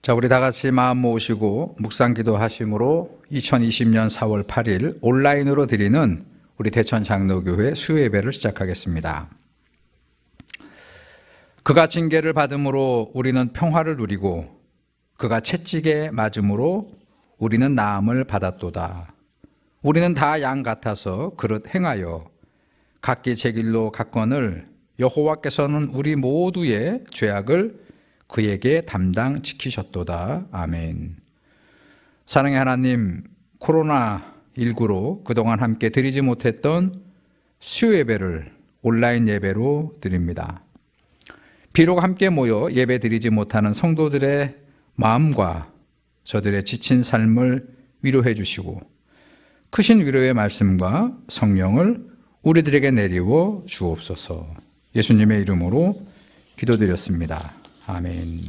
자, 우리 다 같이 마음 모으시고 묵상 기도하심으로 2020년 4월 8일 온라인으로 드리는 우리 대천 장로교회 수요 예배를 시작하겠습니다. 그가 징계를 받음으로 우리는 평화를 누리고 그가 채찍에 맞음으로 우리는 나음을 받았도다. 우리는 다 양 같아서 그릇 행하여 각기 제 길로 갔거늘 여호와께서는 우리 모두의 죄악을 그에게 담당시키셨도다. 아멘. 사랑의 하나님, 코로나19로 그동안 함께 드리지 못했던 수요 예배를 온라인 예배로 드립니다. 비록 함께 모여 예배 드리지 못하는 성도들의 마음과 저들의 지친 삶을 위로해 주시고 크신 위로의 말씀과 성령을 우리들에게 내리워 주옵소서. 예수님의 이름으로 기도드렸습니다. 아멘.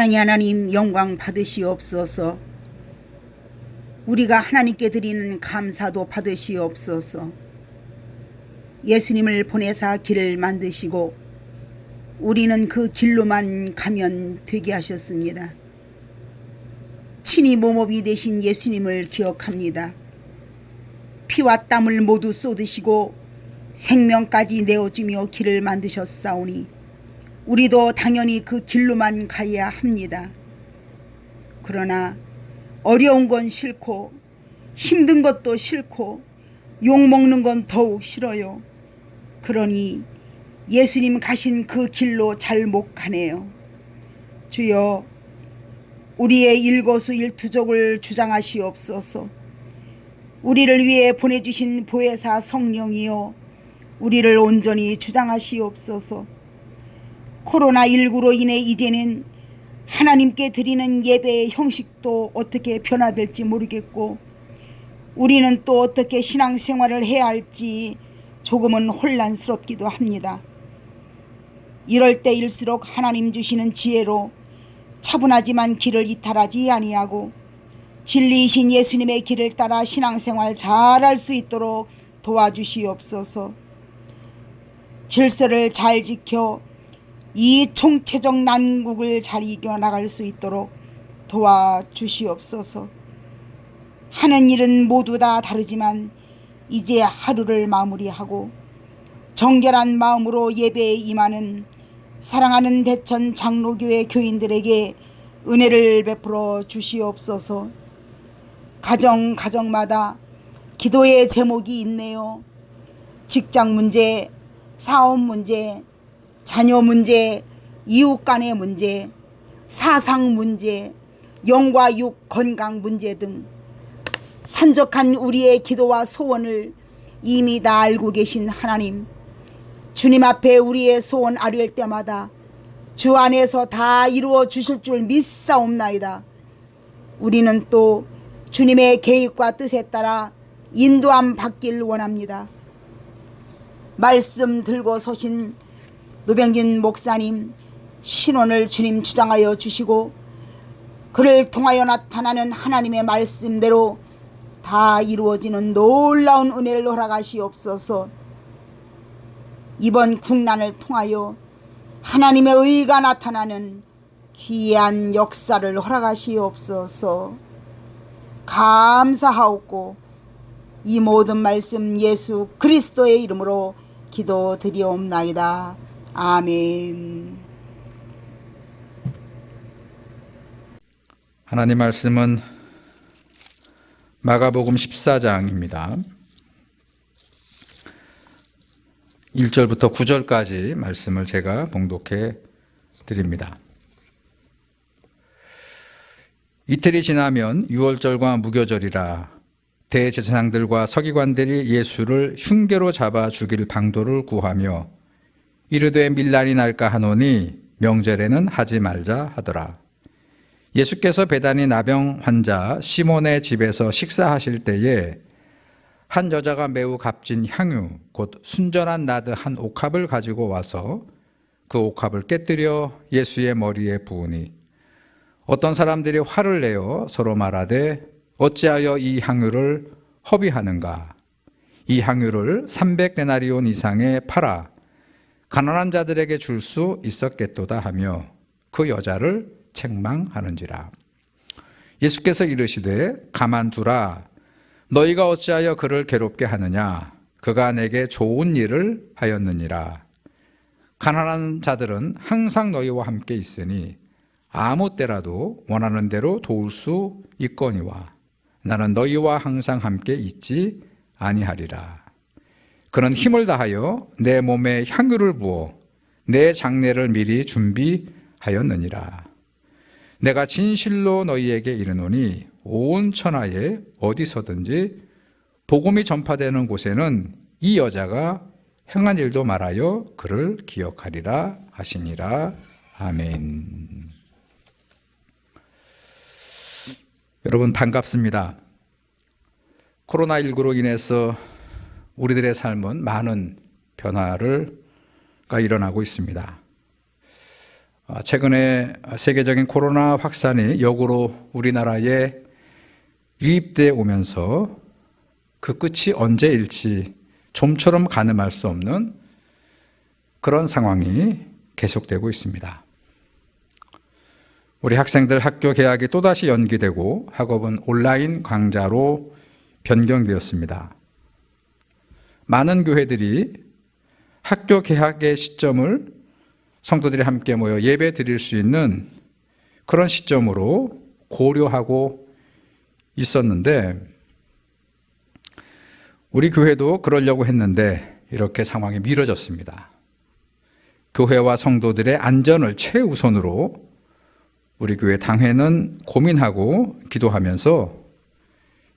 사랑의 하나님, 영광 받으시옵소서. 우리가 하나님께 드리는 감사도 받으시옵소서. 예수님을 보내사 길을 만드시고 우리는 그 길로만 가면 되게 하셨습니다. 친히 모범이 되신 예수님을 기억합니다. 피와 땀을 모두 쏟으시고 생명까지 내어주며 길을 만드셨사오니 우리도 당연히 그 길로만 가야 합니다. 그러나 어려운 건 싫고 힘든 것도 싫고 욕먹는 건 더욱 싫어요. 그러니 예수님 가신 그 길로 잘 못 가네요. 주여, 우리의 일거수일투족을 주장하시옵소서. 우리를 위해 보내주신 보혜사 성령이여, 우리를 온전히 주장하시옵소서. 코로나19로 인해 이제는 하나님께 드리는 예배의 형식도 어떻게 변화될지 모르겠고 우리는 또 어떻게 신앙생활을 해야 할지 조금은 혼란스럽기도 합니다. 이럴 때일수록 하나님 주시는 지혜로 차분하지만 길을 이탈하지 아니하고 진리이신 예수님의 길을 따라 신앙생활 잘할 수 있도록 도와주시옵소서. 질서를 잘 지켜 이 총체적 난국을 잘 이겨나갈 수 있도록 도와주시옵소서. 하는 일은 모두 다 다르지만 이제 하루를 마무리하고 정결한 마음으로 예배에 임하는 사랑하는 대천 장로교회 교인들에게 은혜를 베풀어 주시옵소서. 가정마다 기도의 제목이 있네요. 직장 문제, 사업 문제, 자녀 문제, 이웃 간의 문제, 사상 문제, 영과 육 건강 문제 등 산적한 우리의 기도와 소원을 이미 다 알고 계신 하나님, 주님 앞에 우리의 소원 아뢰을 때마다 주 안에서 다 이루어 주실 줄 믿사옵나이다. 우리는 또 주님의 계획과 뜻에 따라 인도함 받길 원합니다. 말씀 들고 서신 노병진 목사님 신원을 주님 주장하여 주시고 그를 통하여 나타나는 하나님의 말씀대로 다 이루어지는 놀라운 은혜를 허락하시옵소서. 이번 국난을 통하여 하나님의 의가 나타나는 귀한 역사를 허락하시옵소서. 감사하옵고 이 모든 말씀 예수 그리스도의 이름으로 기도드리옵나이다. 아멘. 하나님 말씀은 마가복음 14장입니다. 1절부터 9절까지 말씀을 제가 봉독해 드립니다. 이틀이 지나면 유월절과 무교절이라 대제사장들과 서기관들이 예수를 흉계로 잡아 죽일 방도를 구하며 이르되 밀란이 날까 하노니 명절에는 하지 말자 하더라. 예수께서 베다니 나병 환자 시몬의 집에서 식사하실 때에 한 여자가 매우 값진 향유 곧 순전한 나드 한 옥합을 가지고 와서 그 옥합을 깨뜨려 예수의 머리에 부으니 어떤 사람들이 화를 내어 서로 말하되 어찌하여 이 향유를 허비하는가? 이 향유를 300데나리온 이상에 팔아 가난한 자들에게 줄 수 있었겠도다 하며 그 여자를 책망하는지라. 예수께서 이르시되 가만두라. 너희가 어찌하여 그를 괴롭게 하느냐? 그가 내게 좋은 일을 하였느니라. 가난한 자들은 항상 너희와 함께 있으니 아무 때라도 원하는 대로 도울 수 있거니와 나는 너희와 항상 함께 있지 아니하리라. 그는 힘을 다하여 내 몸에 향유를 부어 내 장례를 미리 준비하였느니라. 내가 진실로 너희에게 이르노니 온 천하에 어디서든지 복음이 전파되는 곳에는 이 여자가 행한 일도 말하여 그를 기억하리라 하시니라. 아멘. 여러분 반갑습니다. 코로나19로 인해서 우리들의 삶은 많은 변화가 일어나고 있습니다. 최근에 세계적인 코로나 확산이 역으로 우리나라에 유입되어 오면서 그 끝이 언제일지 좀처럼 가늠할 수 없는 그런 상황이 계속되고 있습니다. 우리 학생들 학교 개학이 또다시 연기되고 학업은 온라인 강좌로 변경되었습니다. 많은 교회들이 학교 개학의 시점을 성도들이 함께 모여 예배 드릴 수 있는 그런 시점으로 고려하고 있었는데 우리 교회도 그러려고 했는데 이렇게 상황이 미뤄졌습니다. 교회와 성도들의 안전을 최우선으로 우리 교회 당회는 고민하고 기도하면서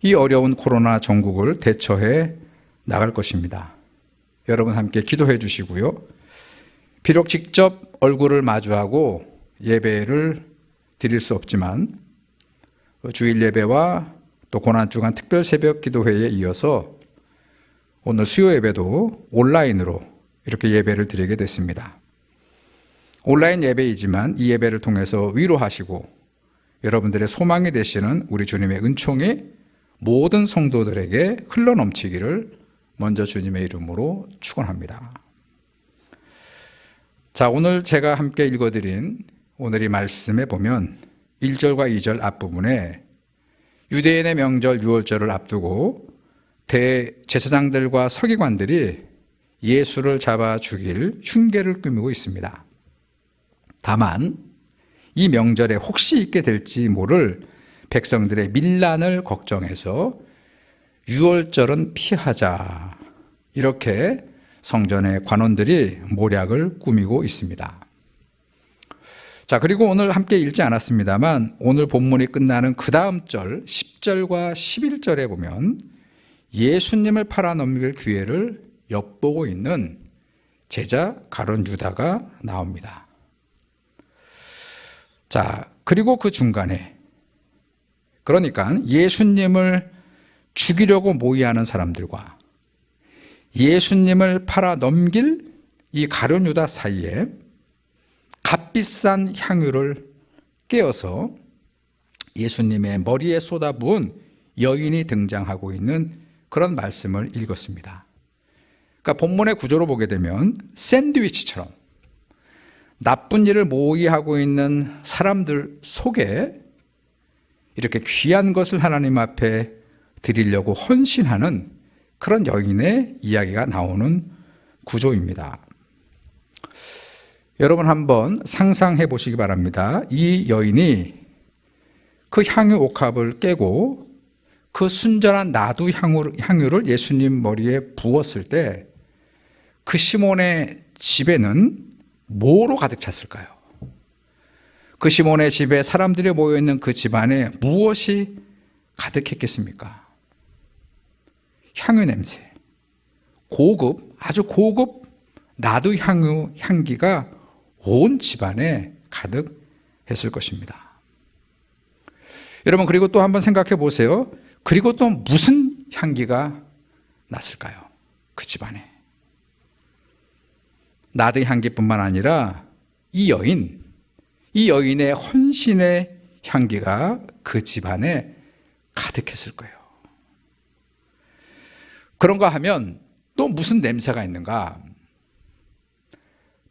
이 어려운 코로나 전국을 대처해 나갈 것입니다. 여러분 함께 기도해 주시고요. 비록 직접 얼굴을 마주하고 예배를 드릴 수 없지만 주일 예배와 또 고난주간 특별 새벽 기도회에 이어서 오늘 수요 예배도 온라인으로 이렇게 예배를 드리게 됐습니다. 온라인 예배이지만 이 예배를 통해서 위로하시고 여러분들의 소망이 되시는 우리 주님의 은총이 모든 성도들에게 흘러넘치기를 먼저 주님의 이름으로 축원합니다. 자, 오늘 제가 함께 읽어드린 오늘 이 말씀에 보면 1절과 2절 앞부분에 유대인의 명절 유월절을 앞두고 대제사장들과 서기관들이 예수를 잡아 죽일 흉계를 꾸미고 있습니다. 다만 이 명절에 혹시 있게 될지 모를 백성들의 밀란을 걱정해서 유월절은 피하자, 이렇게 성전의 관원들이 모략을 꾸미고 있습니다. 자, 그리고 오늘 함께 읽지 않았습니다만 오늘 본문이 끝나는 그 다음 절 10절과 11절에 보면 예수님을 팔아넘길 기회를 엿보고 있는 제자 가룟 유다가 나옵니다. 자, 그리고 그 중간에, 그러니까 예수님을 죽이려고 모의하는 사람들과 예수님을 팔아넘길 이 가룟 유다 사이에 값비싼 향유를 깨어서 예수님의 머리에 쏟아부은 여인이 등장하고 있는 그런 말씀을 읽었습니다. 그러니까 본문의 구조로 보게 되면 샌드위치처럼 나쁜 일을 모의하고 있는 사람들 속에 이렇게 귀한 것을 하나님 앞에 드리려고 헌신하는 그런 여인의 이야기가 나오는 구조입니다. 여러분 한번 상상해 보시기 바랍니다. 이 여인이 그 향유 옥합을 깨고 그 순전한 나두 향유를 예수님 머리에 부었을 때 그 시몬의 집에는 뭐로 가득 찼을까요? 그 시몬의 집에 사람들이 모여있는 그 집안에 무엇이 가득했겠습니까? 향유 냄새, 고급, 아주 고급 나두 향유 향기가 온 집안에 가득했을 것입니다. 여러분, 그리고 또 한번 생각해 보세요. 그리고 또 무슨 향기가 났을까요? 그 집안에. 나드 향기뿐만 아니라 이 여인의 헌신의 향기가 그 집안에 가득했을 거예요. 그런가 하면 또 무슨 냄새가 있는가?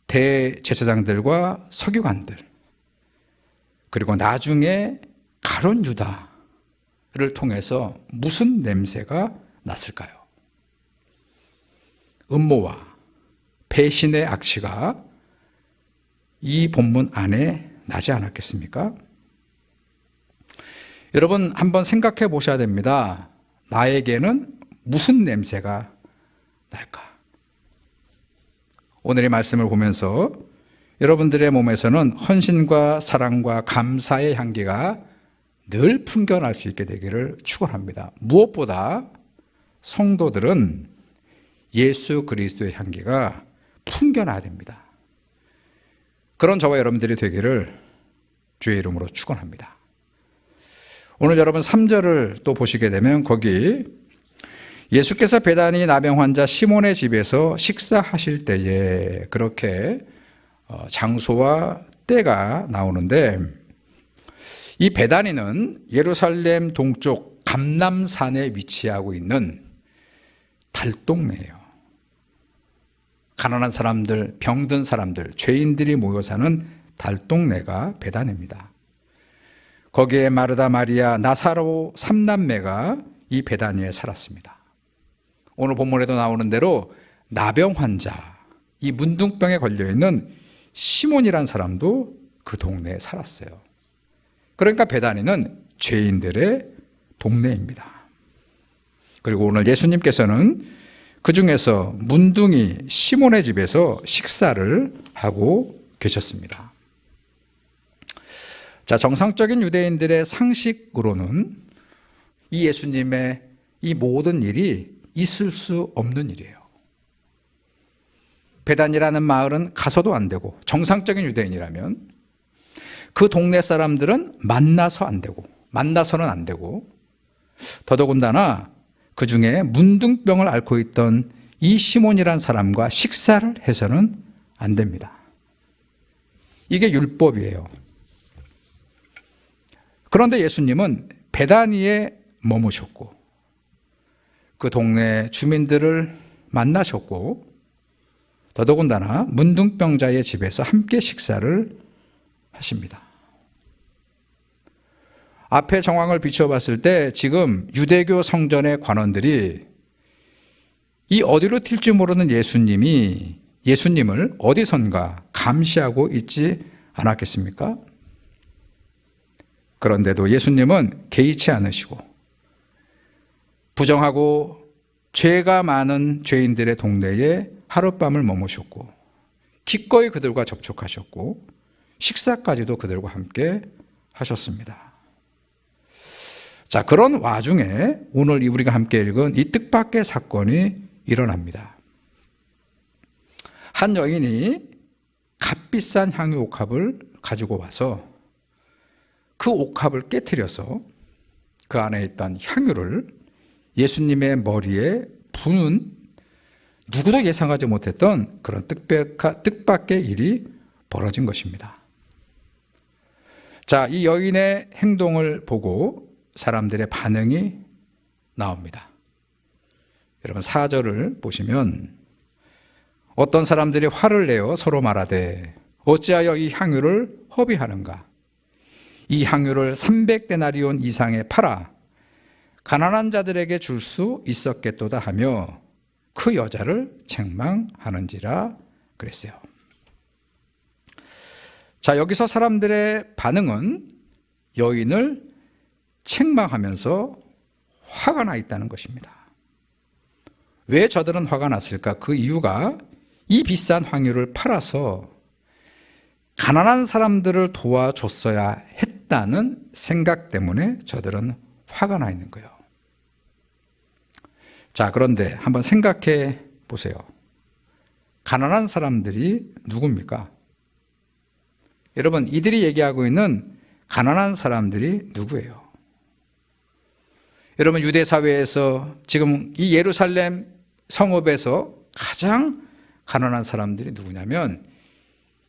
대제사장들과 서기관들, 그리고 나중에 가룟 유다를 통해서 무슨 냄새가 났을까요? 음모와 배신의 악취가 이 본문 안에 나지 않았겠습니까? 여러분 한번 생각해 보셔야 됩니다. 나에게는 무슨 냄새가 날까? 오늘의 말씀을 보면서 여러분들의 몸에서는 헌신과 사랑과 감사의 향기가 늘 풍겨날 수 있게 되기를 축원합니다. 무엇보다 성도들은 예수 그리스도의 향기가 풍겨나야 됩니다. 그런 저와 여러분들이 되기를 주의 이름으로 축원합니다. 오늘 여러분 3절을 또 보시게 되면 거기 예수께서 베다니 나병 환자 시몬의 집에서 식사하실 때에, 그렇게 장소와 때가 나오는데, 이 베다니는 예루살렘 동쪽 감람산에 위치하고 있는 달동네예요. 가난한 사람들, 병든 사람들, 죄인들이 모여 사는 달동네가 베다니입니다. 거기에 마르다, 마리아, 나사로 3남매가 이 베다니에 살았습니다. 오늘 본문에도 나오는 대로 나병 환자, 이 문둥병에 걸려있는 시몬이란 사람도 그 동네에 살았어요. 그러니까 베다니는 죄인들의 동네입니다. 그리고 오늘 예수님께서는 그 중에서 문둥이 시몬의 집에서 식사를 하고 계셨습니다. 자, 정상적인 유대인들의 상식으로는 이 예수님의 이 모든 일이 있을 수 없는 일이에요. 베단이라는 마을은 가서도 안 되고, 정상적인 유대인이라면 그 동네 사람들은 만나서는 안 되고, 더더군다나 그 중에 문둥병을 앓고 있던 이 시몬이라는 사람과 식사를 해서는 안 됩니다. 이게 율법이에요. 그런데 예수님은 베다니에 머무셨고 그 동네 주민들을 만나셨고, 더더군다나 문둥병자의 집에서 함께 식사를 하십니다. 앞의 정황을 비춰봤을 때 지금 유대교 성전의 관원들이 이 어디로 튈지 모르는 예수님을 어디선가 감시하고 있지 않았겠습니까? 그런데도 예수님은 개의치 않으시고 부정하고 죄가 많은 죄인들의 동네에 하룻밤을 머무셨고 기꺼이 그들과 접촉하셨고 식사까지도 그들과 함께 하셨습니다. 자, 그런 와중에 오늘 우리가 함께 읽은 이 뜻밖의 사건이 일어납니다. 한 여인이 값비싼 향유 옥합을 가지고 와서 그 옥합을 깨트려서 그 안에 있던 향유를 예수님의 머리에 부는 누구도 예상하지 못했던 그런 뜻밖의 일이 벌어진 것입니다. 자, 이 여인의 행동을 보고 사람들의 반응이 나옵니다. 여러분 4절을 보시면 어떤 사람들이 화를 내어 서로 말하되 어찌하여 이 향유를 허비하는가? 이 향유를 300데나리온 이상에 팔아 가난한 자들에게 줄 수 있었겠도다 하며 그 여자를 책망하는지라 그랬어요. 자, 여기서 사람들의 반응은 여인을 책망하면서 화가 나 있다는 것입니다. 왜 저들은 화가 났을까? 그 이유가 이 비싼 향유를 팔아서 가난한 사람들을 도와줬어야 했다는 생각 때문에 저들은 화가 나 있는 거예요. 자, 그런데 한번 생각해 보세요. 가난한 사람들이 누굽니까? 여러분, 이들이 얘기하고 있는 가난한 사람들이 누구예요? 여러분, 유대 사회에서 지금 이 예루살렘 성읍에서 가장 가난한 사람들이 누구냐면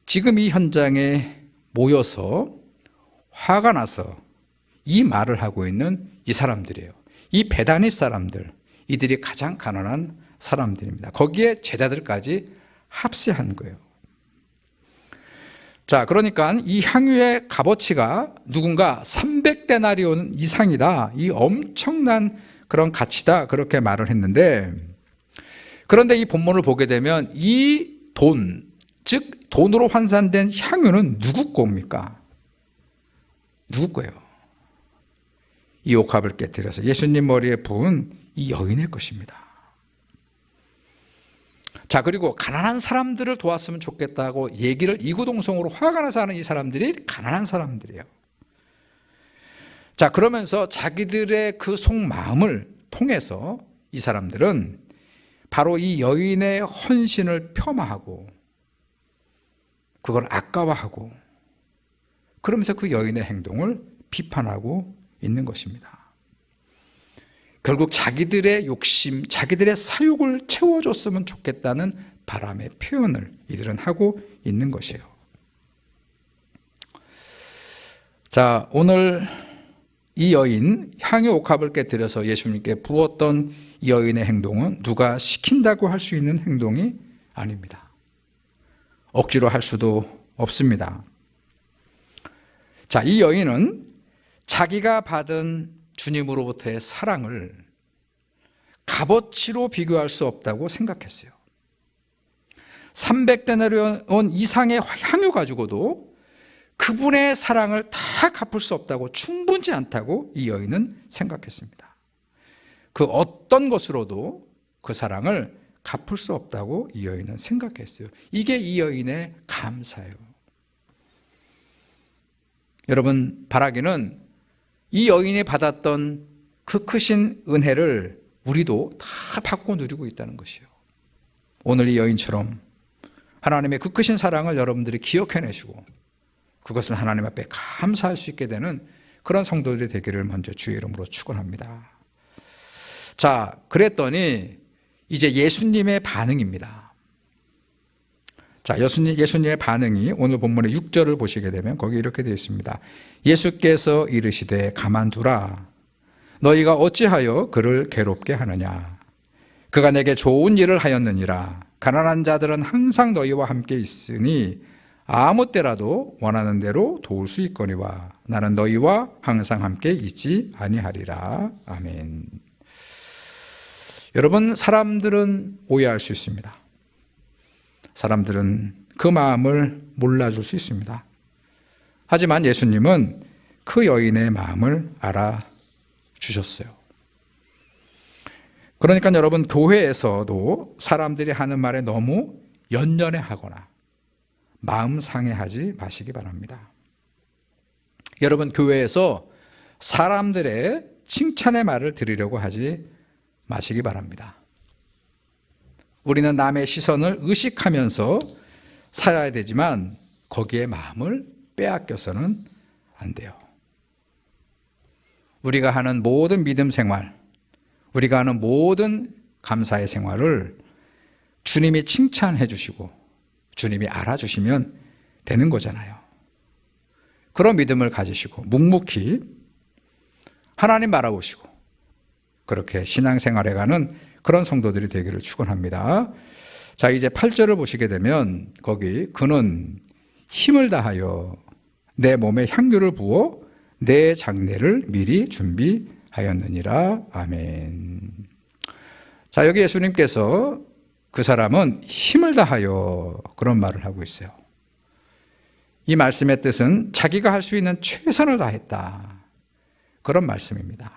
지금 이 현장에 모여서 화가 나서 이 말을 하고 있는 이 사람들이에요. 이 베다니 사람들, 이들이 가장 가난한 사람들입니다. 거기에 제자들까지 합세한 거예요. 자, 그러니까 이 향유의 값어치가 누군가 300데나리온 이상이다. 이 엄청난 그런 가치다. 그렇게 말을 했는데, 그런데 이 본문을 보게 되면 이 돈, 즉 돈으로 환산된 향유는 누구 겁니까? 누구 거예요? 이 옥합을 깨뜨려서 예수님 머리에 부은 이 여인의 것입니다. 자, 그리고 가난한 사람들을 도왔으면 좋겠다고 얘기를 이구동성으로 화가 나서 하는 이 사람들이 가난한 사람들이에요. 자, 그러면서 자기들의 그 속마음을 통해서 이 사람들은 바로 이 여인의 헌신을 폄하하고 그걸 아까워하고 그러면서 그 여인의 행동을 비판하고 있는 것입니다. 결국 자기들의 욕심, 자기들의 사욕을 채워줬으면 좋겠다는 바람의 표현을 이들은 하고 있는 것이에요. 자, 오늘 이 여인, 향유 옥합을 깨뜨려서 예수님께 부었던 이 여인의 행동은 누가 시킨다고 할 수 있는 행동이 아닙니다. 억지로 할 수도 없습니다. 자, 이 여인은 자기가 받은 주님으로부터의 사랑을 값어치로 비교할 수 없다고 생각했어요. 300데나리온 이상의 향유 가지고도 그분의 사랑을 다 갚을 수 없다고, 충분치 않다고 이 여인은 생각했습니다. 그 어떤 것으로도 그 사랑을 갚을 수 없다고 이 여인은 생각했어요. 이게 이 여인의 감사예요. 여러분, 바라기는 이 여인이 받았던 그 크신 은혜를 우리도 다 받고 누리고 있다는 것이에요. 오늘 이 여인처럼 하나님의 그 크신 사랑을 여러분들이 기억해내시고 그것은 하나님 앞에 감사할 수 있게 되는 그런 성도들이 되기를 먼저 주의 이름으로 축원합니다. 자, 그랬더니 이제 예수님의 반응입니다. 자, 예수님의 반응이 오늘 본문의 6절을 보시게 되면 거기 이렇게 되어 있습니다. 예수께서 이르시되 가만두라. 너희가 어찌하여 그를 괴롭게 하느냐. 그가 내게 좋은 일을 하였느니라. 가난한 자들은 항상 너희와 함께 있으니 아무 때라도 원하는 대로 도울 수 있거니와 나는 너희와 항상 함께 있지 아니하리라. 아멘. 여러분, 사람들은 오해할 수 있습니다. 사람들은 그 마음을 몰라줄 수 있습니다. 하지만 예수님은 그 여인의 마음을 알아주셨어요. 그러니까 여러분, 교회에서도 사람들이 하는 말에 너무 연연해하거나 마음 상해하지 마시기 바랍니다. 여러분, 교회에서 사람들의 칭찬의 말을 들으려고 하지 마시기 바랍니다. 우리는 남의 시선을 의식하면서 살아야 되지만 거기에 마음을 빼앗겨서는 안 돼요. 우리가 하는 모든 믿음 생활, 우리가 하는 모든 감사의 생활을 주님이 칭찬해 주시고 주님이 알아주시면 되는 거잖아요. 그런 믿음을 가지시고 묵묵히 하나님 바라보시고 그렇게 신앙생활에 가는 그런 성도들이 되기를 축원합니다. 자, 이제 8절을 보시게 되면 거기 그는 힘을 다하여 내 몸에 향유를 부어 내 장례를 미리 준비하였느니라. 아멘. 자, 여기 예수님께서 그 사람은 힘을 다하여 그런 말을 하고 있어요. 이 말씀의 뜻은 자기가 할 수 있는 최선을 다했다, 그런 말씀입니다.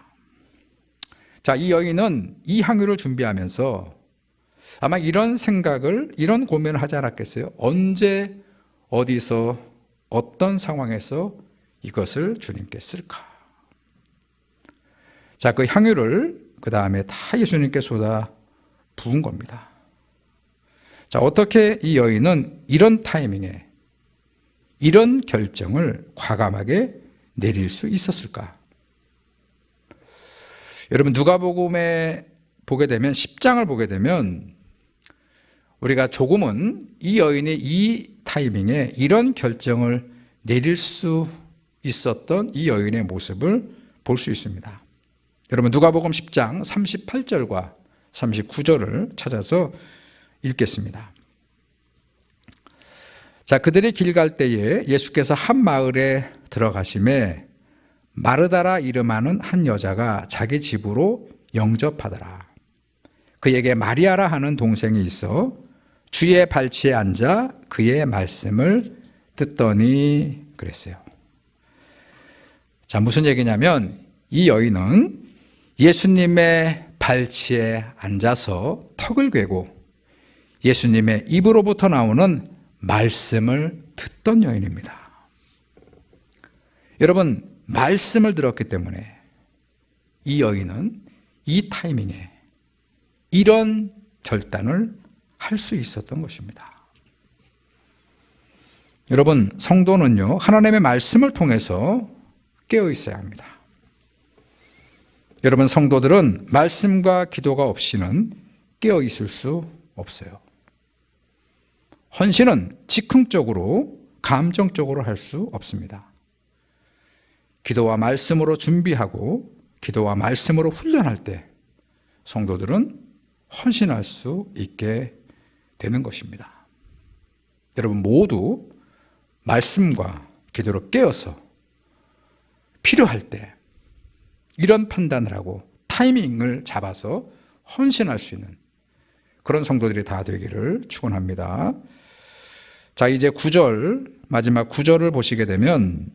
자, 이 여인은 이 향유를 준비하면서 아마 이런 생각을, 이런 고민을 하지 않았겠어요? 언제, 어디서, 어떤 상황에서 이것을 주님께 쓸까? 자, 그 향유를 그 다음에 다 예수님께 쏟아 부은 겁니다. 자, 어떻게 이 여인은 이런 타이밍에 이런 결정을 과감하게 내릴 수 있었을까? 여러분, 누가복음에 보게 되면 10장을 보게 되면 우리가 조금은 이 여인이 이 타이밍에 이런 결정을 내릴 수 있었던 이 여인의 모습을 볼 수 있습니다. 여러분, 누가복음 10장 38절과 39절을 찾아서 읽겠습니다. 자, 그들이 길 갈 때에 예수께서 한 마을에 들어가심에 마르다라 이름하는 한 여자가 자기 집으로 영접하더라. 그에게 마리아라 하는 동생이 있어 주의 발치에 앉아 그의 말씀을 듣더니 그랬어요. 자, 무슨 얘기냐면 이 여인은 예수님의 발치에 앉아서 턱을 괴고 예수님의 입으로부터 나오는 말씀을 듣던 여인입니다. 여러분, 말씀을 들었기 때문에 이 여인은 이 타이밍에 이런 결단을 할 수 있었던 것입니다. 여러분, 성도는요, 하나님의 말씀을 통해서 깨어 있어야 합니다. 여러분, 성도들은 말씀과 기도가 없이는 깨어 있을 수 없어요. 헌신은 즉흥적으로, 감정적으로 할 수 없습니다. 기도와 말씀으로 준비하고 기도와 말씀으로 훈련할 때 성도들은 헌신할 수 있게 되는 것입니다. 여러분, 모두 말씀과 기도로 깨어서 필요할 때 이런 판단을 하고 타이밍을 잡아서 헌신할 수 있는 그런 성도들이 다 되기를 축원합니다. 자, 이제 9절, 마지막 9절을 보시게 되면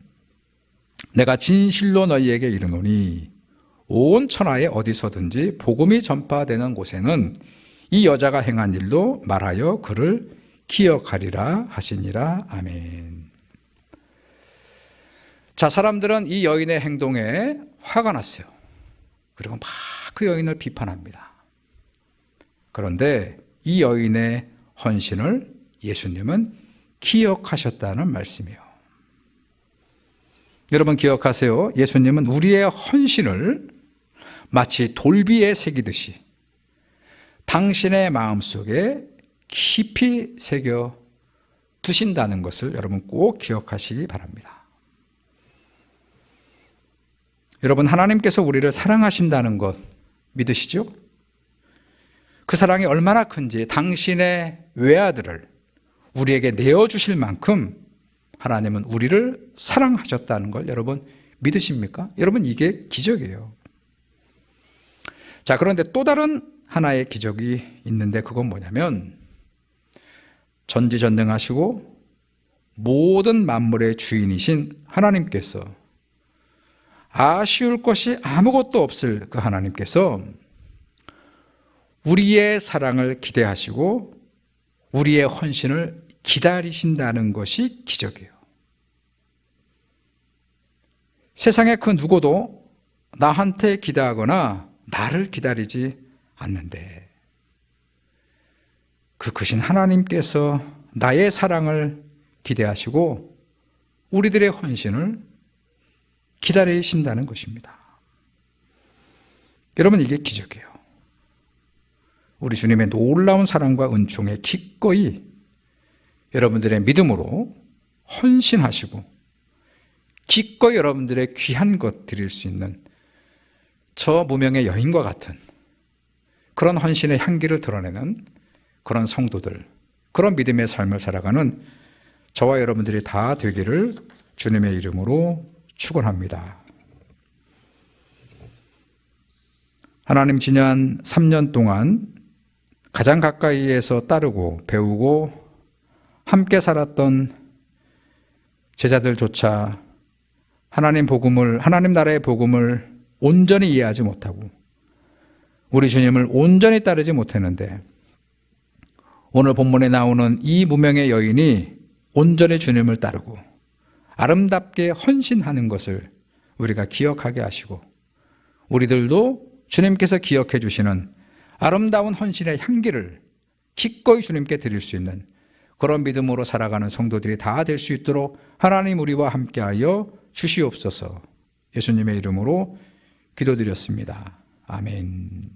내가 진실로 너희에게 이르노니 온 천하에 어디서든지 복음이 전파되는 곳에는 이 여자가 행한 일도 말하여 그를 기억하리라 하시니라. 아멘. 자, 사람들은 이 여인의 행동에 화가 났어요. 그리고 막 그 여인을 비판합니다. 그런데 이 여인의 헌신을 예수님은 기억하셨다는 말씀이에요. 여러분, 기억하세요. 예수님은 우리의 헌신을 마치 돌비에 새기듯이 당신의 마음속에 깊이 새겨 두신다는 것을 여러분 꼭 기억하시기 바랍니다. 여러분, 하나님께서 우리를 사랑하신다는 것 믿으시죠? 그 사랑이 얼마나 큰지 당신의 외아들을 우리에게 내어주실 만큼 하나님은 우리를 사랑하셨다는 걸 여러분 믿으십니까? 여러분 이게 기적이에요. 자, 그런데 또 다른 하나의 기적이 있는데 그건 뭐냐면 전지전능하시고 모든 만물의 주인이신 하나님께서 아쉬울 것이 아무것도 없을 그 하나님께서 우리의 사랑을 기대하시고 우리의 헌신을 기다리신다는 것이 기적이에요. 세상의 그 누구도 나한테 기대하거나 나를 기다리지 않는데 그 크신 하나님께서 나의 사랑을 기대하시고 우리들의 헌신을 기다리신다는 것입니다. 여러분 이게 기적이에요. 우리 주님의 놀라운 사랑과 은총에 기꺼이 여러분들의 믿음으로 헌신하시고 기꺼이 여러분들의 귀한 것 드릴 수 있는 저 무명의 여인과 같은 그런 헌신의 향기를 드러내는 그런 성도들, 그런 믿음의 삶을 살아가는 저와 여러분들이 다 되기를 주님의 이름으로 축원합니다. 하나님 지난 3년 동안 가장 가까이에서 따르고 배우고 함께 살았던 제자들조차 하나님 복음을, 하나님 나라의 복음을 온전히 이해하지 못하고 우리 주님을 온전히 따르지 못했는데 오늘 본문에 나오는 이 무명의 여인이 온전히 주님을 따르고 아름답게 헌신하는 것을 우리가 기억하게 하시고 우리들도 주님께서 기억해 주시는 아름다운 헌신의 향기를 기꺼이 주님께 드릴 수 있는 그런 믿음으로 살아가는 성도들이 다 될 수 있도록 하나님 우리와 함께하여 주시옵소서. 예수님의 이름으로 기도드렸습니다. 아멘.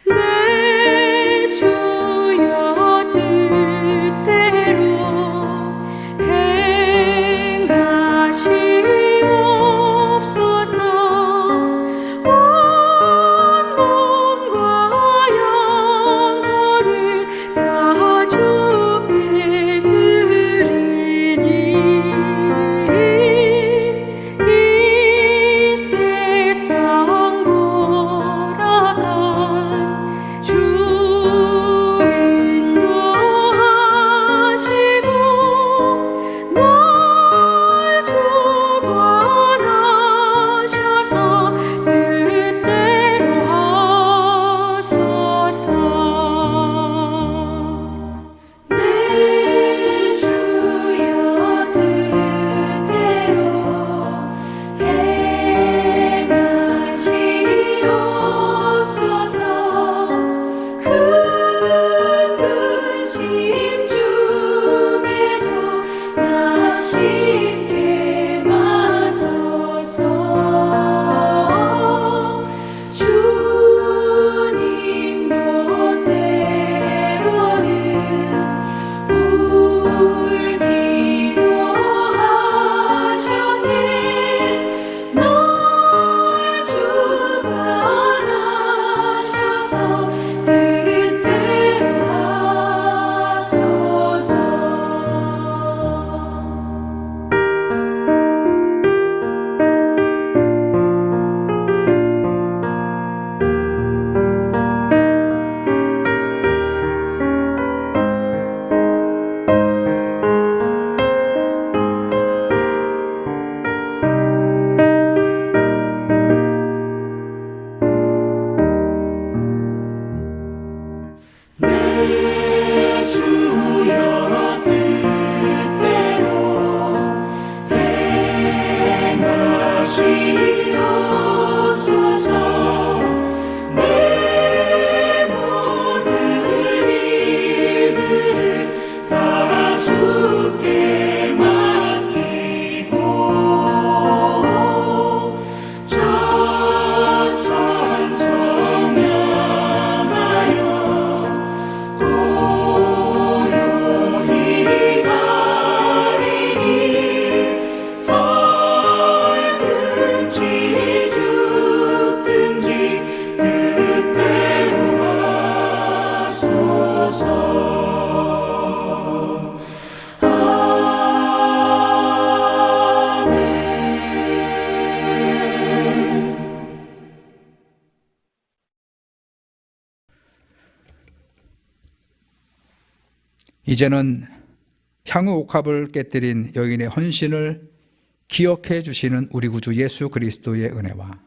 내 주여 뜻 이제는 향후 옥합을 깨뜨린 여인의 헌신을 기억해 주시는 우리 구주 예수 그리스도의 은혜와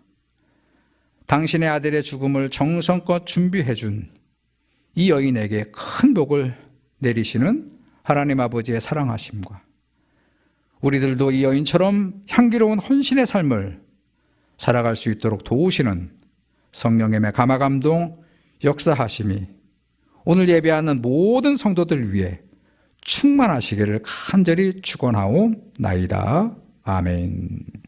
당신의 아들의 죽음을 정성껏 준비해 준 이 여인에게 큰 복을 내리시는 하나님 아버지의 사랑하심과 우리들도 이 여인처럼 향기로운 헌신의 삶을 살아갈 수 있도록 도우시는 성령의 감화감동 역사하심이 오늘 예배하는 모든 성도들 위해 충만하시기를 간절히 축원하옵나이다. 아멘.